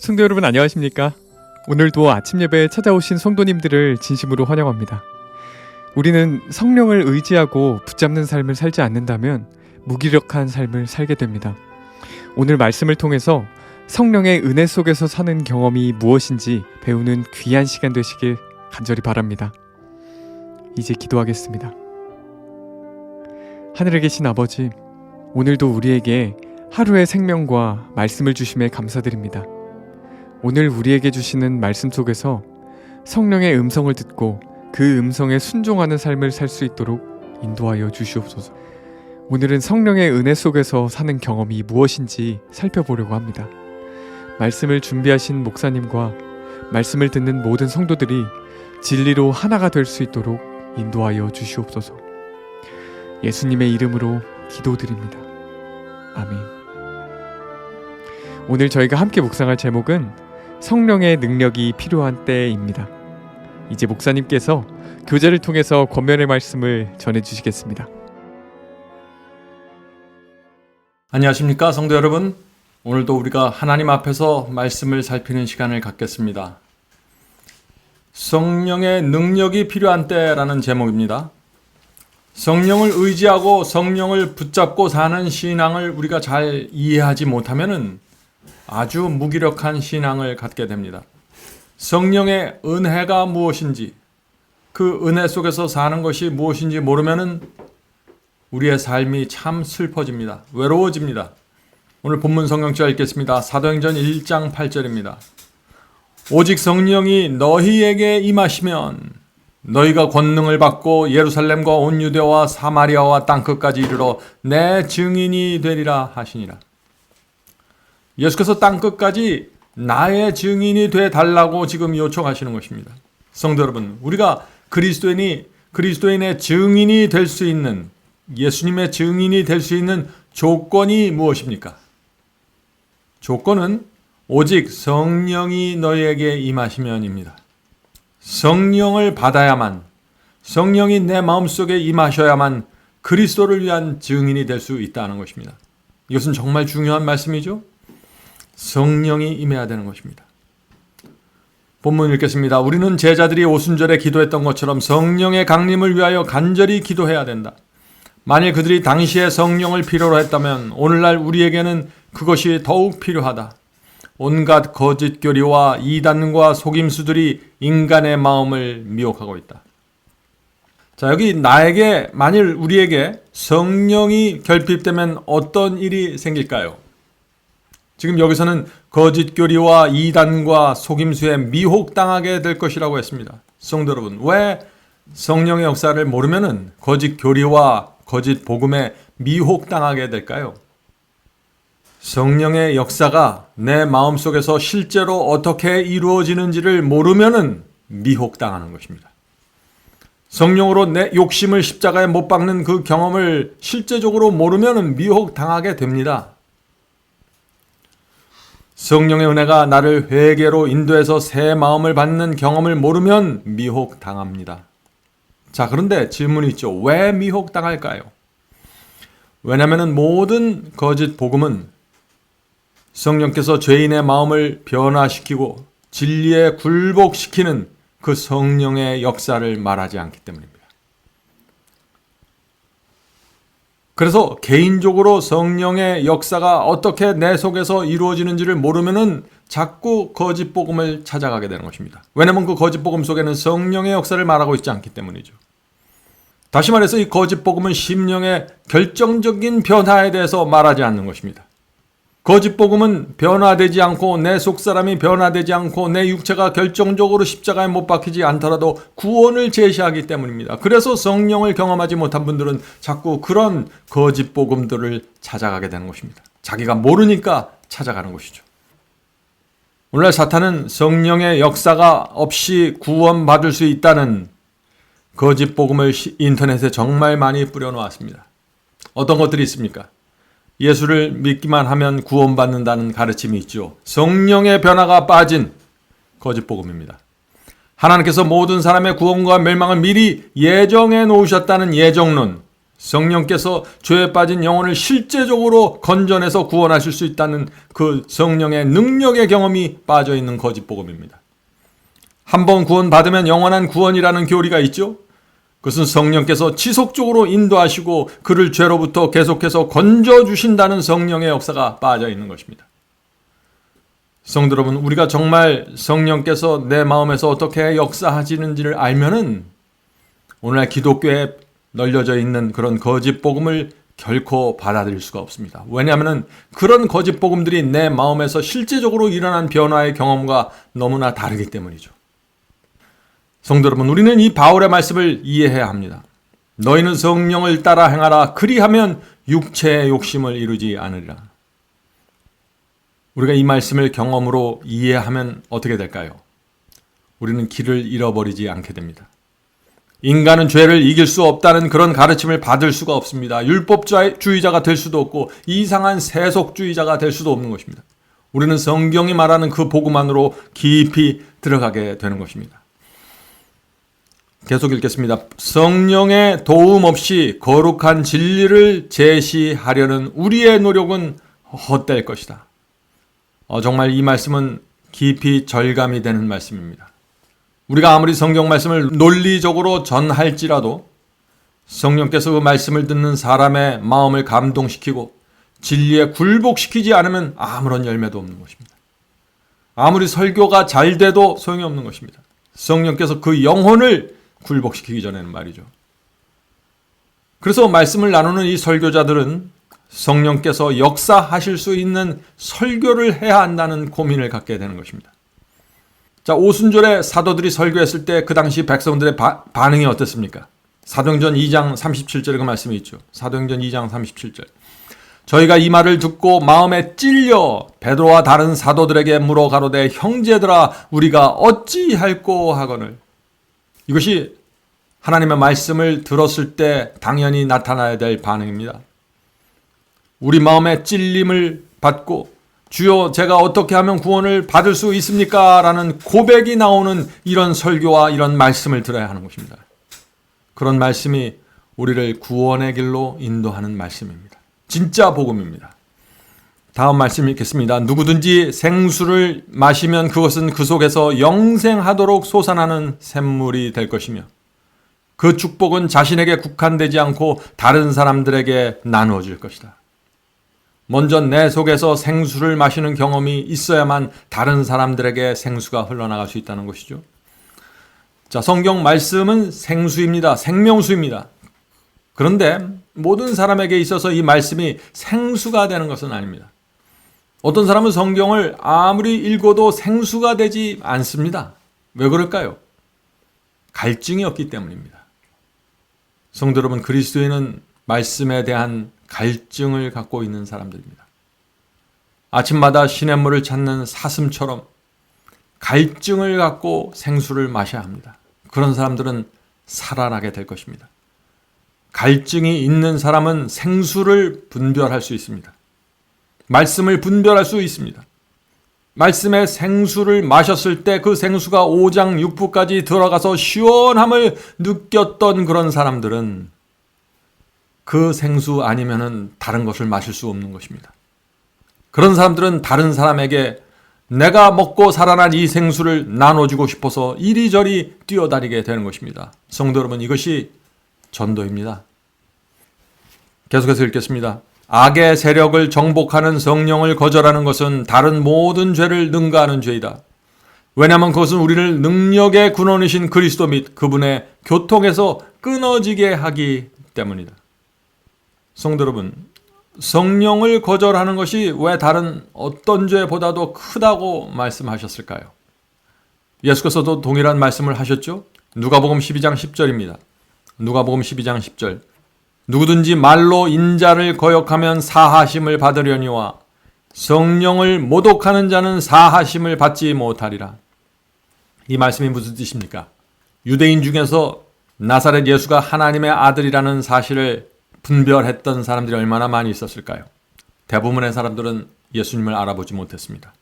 성도 여러분 안녕하십니까? 오늘도 아침 예배에 찾아오신 성도님들을 진심으로 환영합니다. 우리는 성령을 의지하고 붙잡는 삶을 살지 않는다면 무기력한 삶을 살게 됩니다. 오늘 말씀을 통해서 성령의 은혜 속에서 사는 경험이 무엇인지 배우는 귀한 시간 되시길 간절히 바랍니다. 이제 기도하겠습니다. 하늘에 계신 아버지, 오늘도 우리에게 하루의 생명과 말씀을 주심에 감사드립니다. 오늘 우리에게 주시는 말씀 속에서 성령의 음성을 듣고 그 음성에 순종하는 삶을 살 수 있도록 인도하여 주시옵소서. 오늘은 성령의 은혜 속에서 사는 경험이 무엇인지 살펴보려고 합니다. 말씀을 준비하신 목사님과 말씀을 듣는 모든 성도들이 진리로 하나가 될 수 있도록 인도하여 주시옵소서. 예수님의 이름으로 기도드립니다. 아멘. 오늘 저희가 함께 묵상할 제목은 성령의 능력이 필요한 때입니다. 이제 목사님께서 교제를 통해서 권면의 말씀을 전해주시겠습니다. 안녕하십니까 성도 여러분. 오늘도 우리가 하나님 앞에서 말씀을 살피는 시간을 갖겠습니다. 성령의 능력이 필요한 때라는 제목입니다. 성령을 의지하고 성령을 붙잡고 사는 신앙을 우리가 잘 이해하지 못하면은 아주 무기력한 신앙을 갖게 됩니다. 성령의 은혜가 무엇인지, 그 은혜 속에서 사는 것이 무엇인지 모르면은 우리의 삶이 참 슬퍼집니다. 외로워집니다. 오늘 본문 성경절 읽겠습니다. 사도행전 1장 8절입니다. 오직 성령이 너희에게 임하시면 너희가 권능을 받고 예루살렘과 온 유대와 사마리아와 땅끝까지 이르러 내 증인이 되리라 하시니라. 예수께서 땅끝까지 나의 증인이 되달라고 지금 요청하시는 것입니다. 성도 여러분, 우리가 그리스도인의 증인이 될 수 있는, 예수님의 증인이 될 수 있는 조건이 무엇입니까? 조건은 오직 성령이 너희에게 임하시면입니다. 성령을 받아야만, 성령이 내 마음속에 임하셔야만 그리스도를 위한 증인이 될 수 있다는 것입니다. 이것은 정말 중요한 말씀이죠. 성령이 임해야 되는 것입니다. 본문 읽겠습니다. 우리는 제자들이 오순절에 기도했던 것처럼 성령의 강림을 위하여 간절히 기도해야 된다. 만일 그들이 당시에 성령을 필요로 했다면 오늘날 우리에게는 그것이 더욱 필요하다. 온갖 거짓 교리와 이단과 속임수들이 인간의 마음을 미혹하고 있다. 자, 여기 만일 우리에게 성령이 결핍되면 어떤 일이 생길까요? 지금 여기서는 거짓 교리와 이단과 속임수에 미혹당하게 될 것이라고 했습니다. 성도 여러분, 왜 성령의 역사를 모르면은 거짓 교리와 거짓 복음에 미혹당하게 될까요? 성령의 역사가 내 마음속에서 실제로 어떻게 이루어지는지를 모르면은 미혹당하는 것입니다. 성령으로 내 욕심을 십자가에 못 박는 그 경험을 실제적으로 모르면은 미혹당하게 됩니다. 성령의 은혜가 나를 회개로 인도해서 새 마음을 받는 경험을 모르면 미혹당합니다. 자, 그런데 질문이 있죠. 왜 미혹당할까요? 왜냐하면 모든 거짓 복음은 성령께서 죄인의 마음을 변화시키고 진리에 굴복시키는 그 성령의 역사를 말하지 않기 때문입니다. 그래서 개인적으로 성령의 역사가 어떻게 내 속에서 이루어지는지를 모르면은 자꾸 거짓 복음을 찾아가게 되는 것입니다. 왜냐하면 그 거짓 복음 속에는 성령의 역사를 말하고 있지 않기 때문이죠. 다시 말해서 이 거짓 복음은 심령의 결정적인 변화에 대해서 말하지 않는 것입니다. 거짓 복음은 변화되지 않고 내 속사람이 변화되지 않고 내 육체가 결정적으로 십자가에 못 박히지 않더라도 구원을 제시하기 때문입니다. 그래서 성령을 경험하지 못한 분들은 자꾸 그런 거짓 복음들을 찾아가게 되는 것입니다. 자기가 모르니까 찾아가는 것이죠. 오늘날 사탄은 성령의 역사가 없이 구원받을 수 있다는 거짓 복음을 인터넷에 정말 많이 뿌려놓았습니다. 어떤 것들이 있습니까? 예수를 믿기만 하면 구원받는다는 가르침이 있죠. 성령의 변화가 빠진 거짓 복음입니다. 하나님께서 모든 사람의 구원과 멸망을 미리 예정해 놓으셨다는 예정론, 성령께서 죄에 빠진 영혼을 실제적으로 건져내서 구원하실 수 있다는 그 성령의 능력의 경험이 빠져 있는 거짓 복음입니다. 한번 구원받으면 영원한 구원이라는 교리가 있죠. 그것은 성령께서 지속적으로 인도하시고 그를 죄로부터 계속해서 건져주신다는 성령의 역사가 빠져 있는 것입니다. 성도 여러분, 우리가 정말 성령께서 내 마음에서 어떻게 역사하시는지를 알면은 오늘날 기독교에 널려져 있는 그런 거짓 복음을 결코 받아들일 수가 없습니다. 왜냐하면 그런 거짓 복음들이 내 마음에서 실제적으로 일어난 변화의 경험과 너무나 다르기 때문이죠. 성도 여러분, 우리는 이 바울의 말씀을 이해해야 합니다. 너희는 성령을 따라 행하라. 그리하면 육체의 욕심을 이루지 않으리라. 우리가 이 말씀을 경험으로 이해하면 어떻게 될까요? 우리는 길을 잃어버리지 않게 됩니다. 인간은 죄를 이길 수 없다는 그런 가르침을 받을 수가 없습니다. 율법주의자가 될 수도 없고 이상한 세속주의자가 될 수도 없는 것입니다. 우리는 성경이 말하는 그 복음 안으로 깊이 들어가게 되는 것입니다. 계속 읽겠습니다. 성령의 도움 없이 거룩한 진리를 제시하려는 우리의 노력은 헛될 것이다. 정말 이 말씀은 깊이 절감이 되는 말씀입니다. 우리가 아무리 성경 말씀을 논리적으로 전할지라도 성령께서 그 말씀을 듣는 사람의 마음을 감동시키고 진리에 굴복시키지 않으면 아무런 열매도 없는 것입니다. 아무리 설교가 잘 돼도 소용이 없는 것입니다. 성령께서 그 영혼을 굴복시키기 전에는 말이죠. 그래서 말씀을 나누는 이 설교자들은 성령께서 역사하실 수 있는 설교를 해야 한다는 고민을 갖게 되는 것입니다. 자, 오순절에 사도들이 설교했을 때 그 당시 백성들의 반응이 어땠습니까? 사도행전 2장 37절에 그 말씀이 있죠. 사도행전 2장 37절. 저희가 이 말을 듣고 마음에 찔려 베드로와 다른 사도들에게 물어 가로되 형제들아 우리가 어찌할꼬 하거늘. 이것이 하나님의 말씀을 들었을 때 당연히 나타나야 될 반응입니다. 우리 마음에 찔림을 받고 주여 제가 어떻게 하면 구원을 받을 수 있습니까? 라는 고백이 나오는 이런 설교와 이런 말씀을 들어야 하는 것입니다. 그런 말씀이 우리를 구원의 길로 인도하는 말씀입니다. 진짜 복음입니다. 다음 말씀 읽겠습니다. 누구든지 생수를 마시면 그것은 그 속에서 영생하도록 솟아나는 샘물이 될 것이며 그 축복은 자신에게 국한되지 않고 다른 사람들에게 나누어질 것이다. 먼저 내 속에서 생수를 마시는 경험이 있어야만 다른 사람들에게 생수가 흘러나갈 수 있다는 것이죠. 자, 성경 말씀은 생수입니다. 생명수입니다. 그런데 모든 사람에게 있어서 이 말씀이 생수가 되는 것은 아닙니다. 어떤 사람은 성경을 아무리 읽어도 생수가 되지 않습니다. 왜 그럴까요? 갈증이 없기 때문입니다. 성도 여러분, 그리스도인은 말씀에 대한 갈증을 갖고 있는 사람들입니다. 아침마다 시냇물을 찾는 사슴처럼 갈증을 갖고 생수를 마셔야 합니다. 그런 사람들은 살아나게 될 것입니다. 갈증이 있는 사람은 생수를 분별할 수 있습니다. 말씀을 분별할 수 있습니다. 말씀의 생수를 마셨을 때 그 생수가 5장 6부까지 들어가서 시원함을 느꼈던 그런 사람들은 그 생수 아니면은 다른 것을 마실 수 없는 것입니다. 그런 사람들은 다른 사람에게 내가 먹고 살아난 이 생수를 나눠주고 싶어서 이리저리 뛰어다니게 되는 것입니다. 성도 여러분, 이것이 전도입니다. 계속해서 읽겠습니다. 악의 세력을 정복하는 성령을 거절하는 것은 다른 모든 죄를 능가하는 죄이다. 왜냐하면 그것은 우리를 능력의 근원이신 그리스도 및 그분의 교통에서 끊어지게 하기 때문이다. 성도 여러분, 성령을 거절하는 것이 왜 다른 어떤 죄보다도 크다고 말씀하셨을까요? 예수께서도 동일한 말씀을 하셨죠? 누가복음 12장 10절입니다. 누가복음 12장 10절. 누구든지 말로 인자를 거역하면 사하심을 받으려니와 성령을 모독하는 자는 사하심을 받지 못하리라. 이 말씀이 무슨 뜻입니까? 유대인 중에서 나사렛 예수가 하나님의 아들이라는 사실을 분별했던 사람들이 얼마나 많이 있었을까요? 대부분의 사람들은 예수님을 알아보지 못했습니다.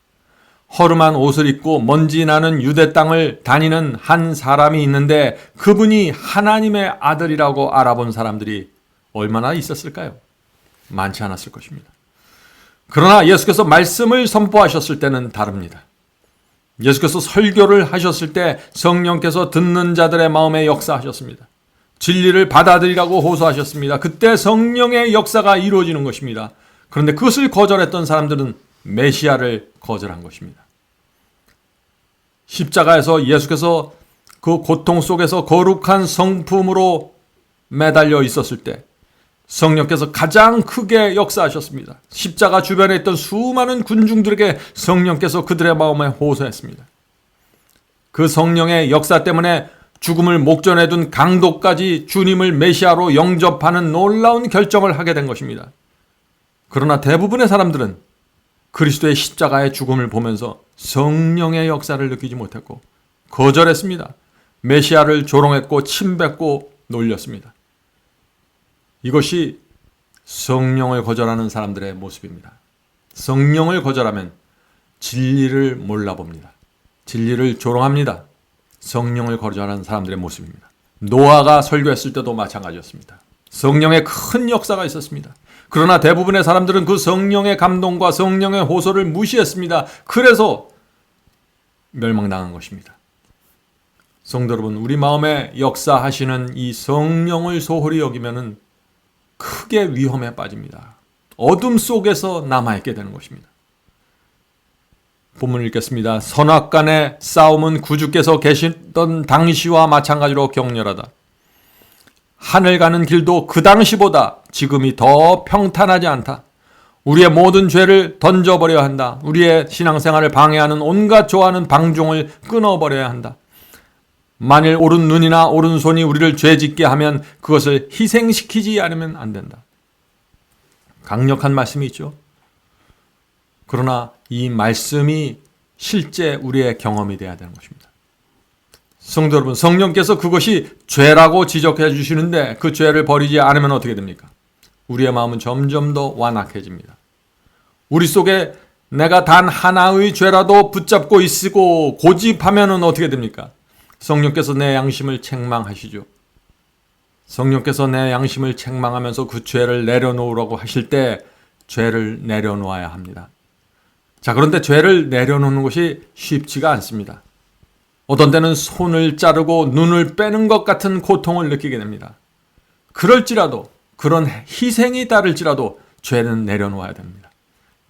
허름한 옷을 입고 먼지 나는 유대 땅을 다니는 한 사람이 있는데 그분이 하나님의 아들이라고 알아본 사람들이 얼마나 있었을까요? 많지 않았을 것입니다. 그러나 예수께서 말씀을 선포하셨을 때는 다릅니다. 예수께서 설교를 하셨을 때 성령께서 듣는 자들의 마음에 역사하셨습니다. 진리를 받아들이라고 호소하셨습니다. 그때 성령의 역사가 이루어지는 것입니다. 그런데 그것을 거절했던 사람들은 메시아를 거절한 것입니다. 십자가에서 예수께서 그 고통 속에서 거룩한 성품으로 매달려 있었을 때 성령께서 가장 크게 역사하셨습니다. 십자가 주변에 있던 수많은 군중들에게 성령께서 그들의 마음에 호소했습니다. 그 성령의 역사 때문에 죽음을 목전에 둔 강도까지 주님을 메시아로 영접하는 놀라운 결정을 하게 된 것입니다. 그러나 대부분의 사람들은 그리스도의 십자가의 죽음을 보면서 성령의 역사를 느끼지 못했고 거절했습니다. 메시아를 조롱했고 침뱉고 놀렸습니다. 이것이 성령을 거절하는 사람들의 모습입니다. 성령을 거절하면 진리를 몰라봅니다. 진리를 조롱합니다. 성령을 거절하는 사람들의 모습입니다. 노아가 설교했을 때도 마찬가지였습니다. 성령의 큰 역사가 있었습니다. 그러나 대부분의 사람들은 그 성령의 감동과 성령의 호소를 무시했습니다. 그래서 멸망당한 것입니다. 성도 여러분, 우리 마음에 역사하시는 이 성령을 소홀히 여기면은 크게 위험에 빠집니다. 어둠 속에서 남아있게 되는 것입니다. 본문을 읽겠습니다. 선악간의 싸움은 구주께서 계시던 당시와 마찬가지로 격렬하다. 하늘 가는 길도 그 당시보다 지금이 더 평탄하지 않다. 우리의 모든 죄를 던져버려야 한다. 우리의 신앙생활을 방해하는 온갖 좋아하는 방종을 끊어버려야 한다. 만일 오른 눈이나 오른 손이 우리를 죄짓게 하면 그것을 희생시키지 않으면 안 된다. 강력한 말씀이 있죠. 그러나 이 말씀이 실제 우리의 경험이 되어야 되는 것입니다. 성도 여러분, 성령께서 그것이 죄라고 지적해 주시는데 그 죄를 버리지 않으면 어떻게 됩니까? 우리의 마음은 점점 더 완악해집니다. 우리 속에 내가 단 하나의 죄라도 붙잡고 있고 고집하면 어떻게 됩니까? 성령께서 내 양심을 책망하시죠. 성령께서 내 양심을 책망하면서 그 죄를 내려놓으라고 하실 때 죄를 내려놓아야 합니다. 자, 그런데 죄를 내려놓는 것이 쉽지가 않습니다. 어떤 때는 손을 자르고 눈을 빼는 것 같은 고통을 느끼게 됩니다. 그럴지라도, 그런 희생이 따를지라도 죄는 내려놓아야 됩니다.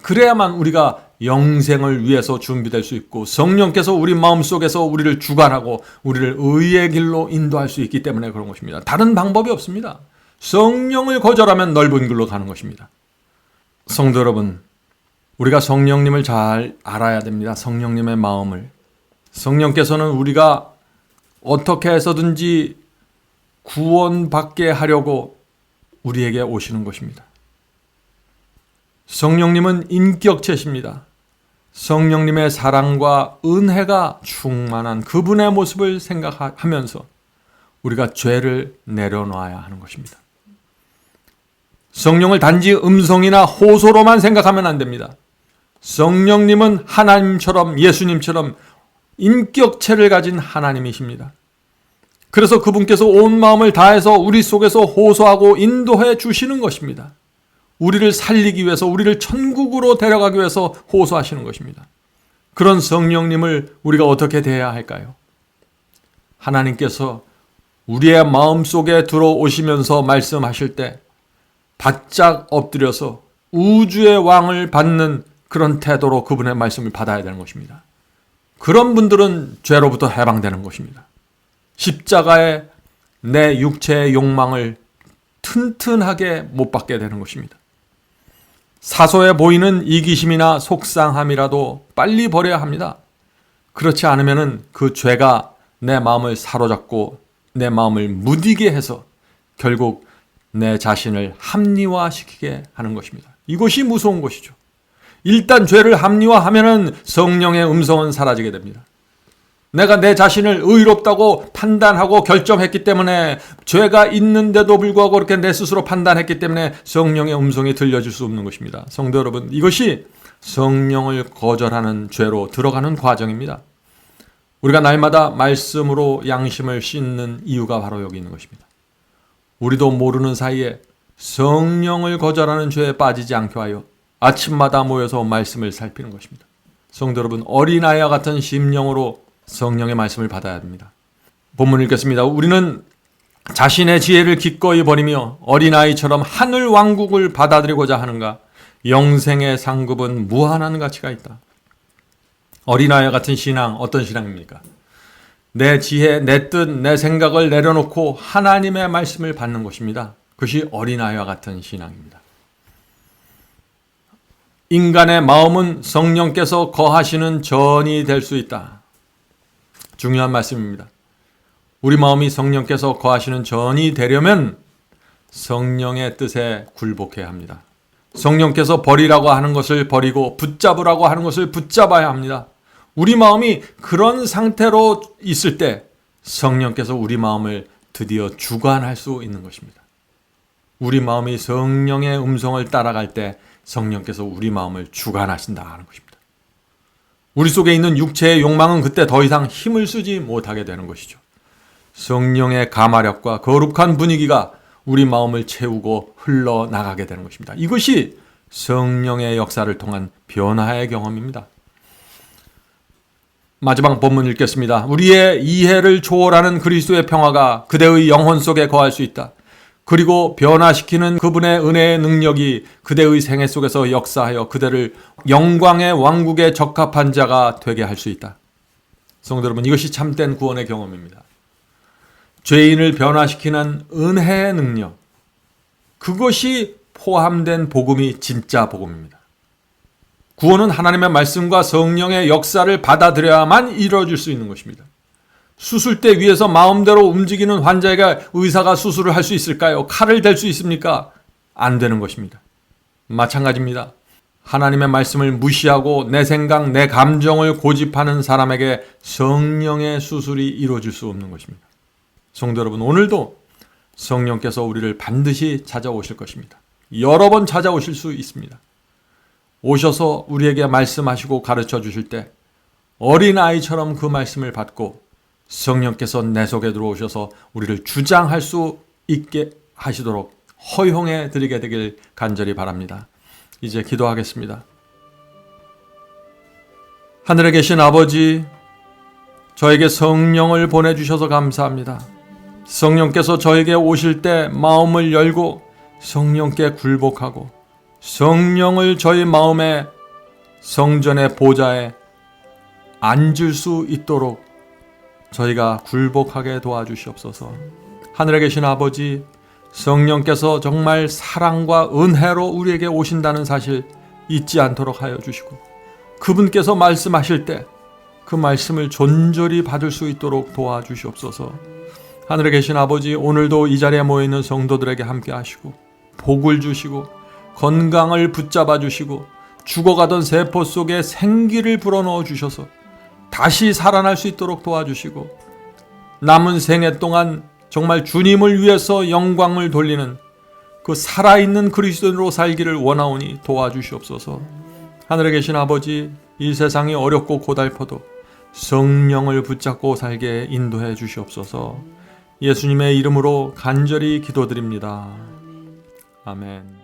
그래야만 우리가 영생을 위해서 준비될 수 있고 성령께서 우리 마음속에서 우리를 주관하고 우리를 의의 길로 인도할 수 있기 때문에 그런 것입니다. 다른 방법이 없습니다. 성령을 거절하면 넓은 길로 가는 것입니다. 성도 여러분, 우리가 성령님을 잘 알아야 됩니다. 성령님의 마음을. 성령께서는 우리가 어떻게 해서든지 구원받게 하려고 우리에게 오시는 것입니다. 성령님은 인격체십니다. 성령님의 사랑과 은혜가 충만한 그분의 모습을 생각하면서 우리가 죄를 내려놔야 하는 것입니다. 성령을 단지 음성이나 호소로만 생각하면 안 됩니다. 성령님은 하나님처럼 예수님처럼 인격체를 가진 하나님이십니다. 그래서 그분께서 온 마음을 다해서 우리 속에서 호소하고 인도해 주시는 것입니다. 우리를 살리기 위해서, 우리를 천국으로 데려가기 위해서 호소하시는 것입니다. 그런 성령님을 우리가 어떻게 대해야 할까요? 하나님께서 우리의 마음속에 들어오시면서 말씀하실 때 바짝 엎드려서 우주의 왕을 받는 그런 태도로 그분의 말씀을 받아야 되는 것입니다. 그런 분들은 죄로부터 해방되는 것입니다. 십자가에 내 육체의 욕망을 튼튼하게 못 받게 되는 것입니다. 사소해 보이는 이기심이나 속상함이라도 빨리 버려야 합니다. 그렇지 않으면 그 죄가 내 마음을 사로잡고 내 마음을 무디게 해서 결국 내 자신을 합리화시키게 하는 것입니다. 이것이 무서운 것이죠. 일단 죄를 합리화하면 성령의 음성은 사라지게 됩니다. 내가 내 자신을 의롭다고 판단하고 결정했기 때문에, 죄가 있는데도 불구하고 그렇게 내 스스로 판단했기 때문에 성령의 음성이 들려질 수 없는 것입니다. 성도 여러분, 이것이 성령을 거절하는 죄로 들어가는 과정입니다. 우리가 날마다 말씀으로 양심을 씻는 이유가 바로 여기 있는 것입니다. 우리도 모르는 사이에 성령을 거절하는 죄에 빠지지 않게 하여 아침마다 모여서 말씀을 살피는 것입니다. 성도 여러분, 어린아이와 같은 심령으로 성령의 말씀을 받아야 합니다. 본문 읽겠습니다. 우리는 자신의 지혜를 기꺼이 버리며 어린아이처럼 하늘 왕국을 받아들이고자 하는가? 영생의 상급은 무한한 가치가 있다. 어린아이와 같은 신앙, 어떤 신앙입니까? 내 지혜, 내 뜻, 내 생각을 내려놓고 하나님의 말씀을 받는 것입니다. 그것이 어린아이와 같은 신앙입니다. 인간의 마음은 성령께서 거하시는 전이 될 수 있다. 중요한 말씀입니다. 우리 마음이 성령께서 거하시는 전이 되려면 성령의 뜻에 굴복해야 합니다. 성령께서 버리라고 하는 것을 버리고 붙잡으라고 하는 것을 붙잡아야 합니다. 우리 마음이 그런 상태로 있을 때 성령께서 우리 마음을 드디어 주관할 수 있는 것입니다. 우리 마음이 성령의 음성을 따라갈 때 성령께서 우리 마음을 주관하신다는 것입니다. 우리 속에 있는 육체의 욕망은 그때 더 이상 힘을 쓰지 못하게 되는 것이죠. 성령의 가마력과 거룩한 분위기가 우리 마음을 채우고 흘러나가게 되는 것입니다. 이것이 성령의 역사를 통한 변화의 경험입니다. 마지막 본문 읽겠습니다. 우리의 이해를 초월하는 그리스도의 평화가 그대의 영혼 속에 거할 수 있다. 그리고 변화시키는 그분의 은혜의 능력이 그대의 생애 속에서 역사하여 그대를 영광의 왕국에 적합한 자가 되게 할 수 있다. 성도 여러분, 이것이 참된 구원의 경험입니다. 죄인을 변화시키는 은혜의 능력, 그것이 포함된 복음이 진짜 복음입니다. 구원은 하나님의 말씀과 성령의 역사를 받아들여야만 이루어질 수 있는 것입니다. 수술대 위에서 마음대로 움직이는 환자에게 의사가 수술을 할 수 있을까요? 칼을 댈 수 있습니까? 안 되는 것입니다. 마찬가지입니다. 하나님의 말씀을 무시하고 내 생각, 내 감정을 고집하는 사람에게 성령의 수술이 이루어질 수 없는 것입니다. 성도 여러분, 오늘도 성령께서 우리를 반드시 찾아오실 것입니다. 여러 번 찾아오실 수 있습니다. 오셔서 우리에게 말씀하시고 가르쳐 주실 때 어린아이처럼 그 말씀을 받고 성령께서 내 속에 들어오셔서 우리를 주장할 수 있게 하시도록 허용해 드리게 되길 간절히 바랍니다. 이제 기도하겠습니다. 하늘에 계신 아버지, 저에게 성령을 보내주셔서 감사합니다. 성령께서 저에게 오실 때 마음을 열고 성령께 굴복하고 성령을 저희 마음의 성전의 보좌에 앉을 수 있도록 저희가 굴복하게 도와주시옵소서. 하늘에 계신 아버지, 성령께서 정말 사랑과 은혜로 우리에게 오신다는 사실 잊지 않도록 하여 주시고 그분께서 말씀하실 때 그 말씀을 존절히 받을 수 있도록 도와주시옵소서. 하늘에 계신 아버지, 오늘도 이 자리에 모여있는 성도들에게 함께 하시고 복을 주시고 건강을 붙잡아 주시고 죽어가던 세포 속에 생기를 불어넣어 주셔서 다시 살아날 수 있도록 도와주시고 남은 생애 동안 정말 주님을 위해서 영광을 돌리는 그 살아있는 그리스도인으로 살기를 원하오니 도와주시옵소서. 하늘에 계신 아버지, 이 세상이 어렵고 고달퍼도 성령을 붙잡고 살게 인도해 주시옵소서. 예수님의 이름으로 간절히 기도드립니다. 아멘.